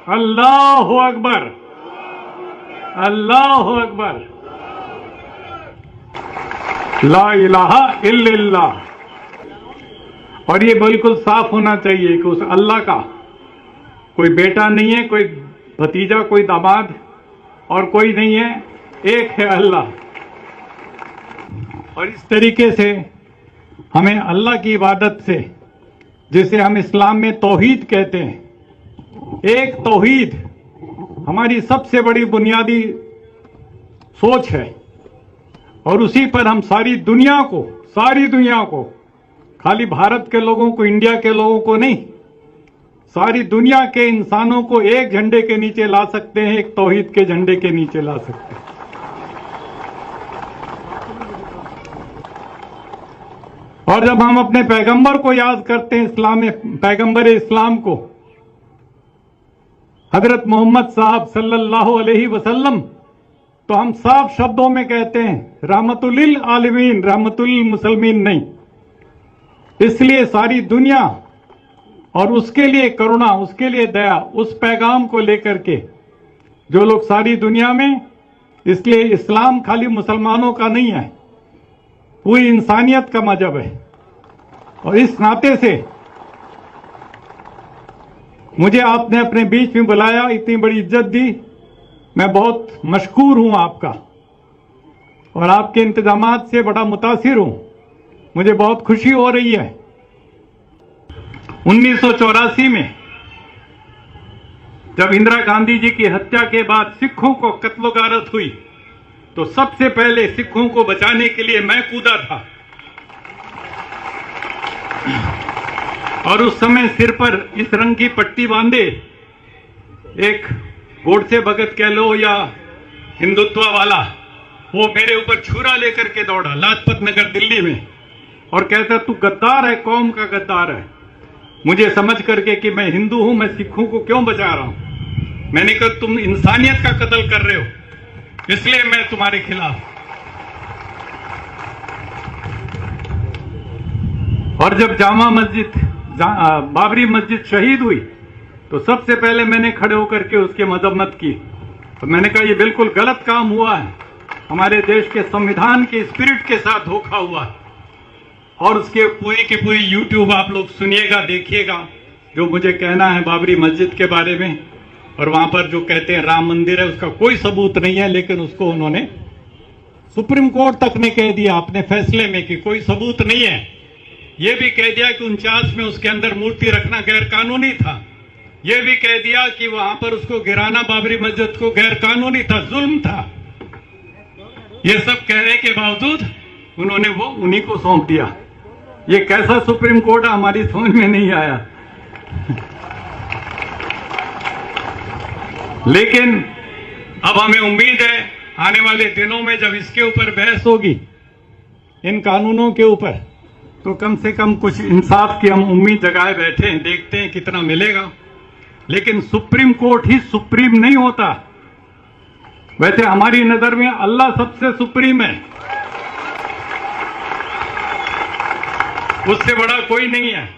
अल्लाहु अकबर, अल्लाहु अकबर, ला इलाहा इल्लल्लाह। और ये बिल्कुल साफ होना चाहिए कि उस अल्लाह का कोई बेटा नहीं है, कोई भतीजा, कोई दामाद और कोई नहीं है, एक है अल्लाह। और इस तरीके से हमें अल्लाह की इबादत से, जिसे हम इस्लाम में तौहीद कहते हैं, एक तौहीद हमारी सबसे बड़ी बुनियादी सोच है। और उसी पर हम सारी दुनिया को, खाली भारत के लोगों को, इंडिया के लोगों को नहीं, सारी दुनिया के इंसानों को एक झंडे के नीचे ला सकते हैं, एक तौहीद के झंडे के नीचे ला सकते हैं। और जब हम अपने पैगंबर को याद करते हैं, इस्लाम में पैगंबर इस्लाम को, हजरत मोहम्मद साहब सल्लल्लाहु अलैहि वसल्लम, तो हम साफ शब्दों में कहते हैं रहमतुल लिल आलमीन, रहमतुल लिल मुसलमीन नहीं। इसलिए सारी दुनिया और उसके लिए करुणा, उसके लिए दया, उस पैगाम को लेकर के जो लोग सारी दुनिया में, इसलिए इस्लाम खाली मुसलमानों का नहीं है, पूरी इंसानियत का मजहब है। और इस नाते से मुझे आपने अपने बीच में बुलाया, इतनी बड़ी इज्जत दी, मैं बहुत मशकूर हूं आपका, और आपके इंतजामात से बड़ा मुतासिर हूं। मुझे बहुत खुशी हो रही है। 1984 में जब इंदिरा गांधी जी की हत्या के बाद सिखों को कत्ल-ओ-गारत हुई, तो सबसे पहले सिखों को बचाने के लिए मैं कूदा था। और उस समय सिर पर इस रंग की पट्टी बांधे एक गोडसे भगत कह लो या हिंदुत्व वाला, वो मेरे ऊपर छुरा लेकर के दौड़ा लाजपत नगर दिल्ली में, और कहता तू गद्दार है, कौम का गद्दार है। मुझे समझ करके कि मैं हिंदू हूं, मैं सिखों को क्यों बचा रहा हूं, मैंने कहा तुम इंसानियत का कत्ल कर रहे हो, इसलिए मैं तुम्हारे खिलाफ। और जब जामा मस्जिद, बाबरी मस्जिद शहीद हुई, तो सबसे पहले मैंने खड़े होकर के उसकी मजम्मत की। तो मैंने कहा ये बिल्कुल गलत काम हुआ है, हमारे देश के संविधान के स्पिरिट के साथ धोखा हुआ है। और उसके पूरी की पूरी यूट्यूब आप लोग सुनिएगा, देखिएगा जो मुझे कहना है बाबरी मस्जिद के बारे में। और वहां पर जो कहते हैं राम मंदिर है, उसका कोई सबूत नहीं है, लेकिन उसको उन्होंने सुप्रीम कोर्ट तक ने कह दिया अपने फैसले में कि कोई सबूत नहीं है। यह भी कह दिया कि 49 में उसके अंदर मूर्ति रखना गैर कानूनी था। यह भी कह दिया कि वहां पर उसको गिराना, बाबरी मस्जिद को, गैर कानूनी था, जुल्म था। ये सब कहने के बावजूद उन्होंने वो उन्हीं को सौंप दिया। ये कैसा सुप्रीम कोर्ट है, हमारी समझ में नहीं आया। लेकिन अब हमें उम्मीद है आने वाले दिनों में जब इसके ऊपर बहस होगी, इन कानूनों के ऊपर, तो कम से कम कुछ इंसाफ की हम उम्मीद जगाए बैठे हैं, देखते हैं कितना मिलेगा। लेकिन सुप्रीम कोर्ट ही सुप्रीम नहीं होता। वैसे हमारी नजर में अल्लाह सबसे सुप्रीम है, उससे बड़ा कोई नहीं है।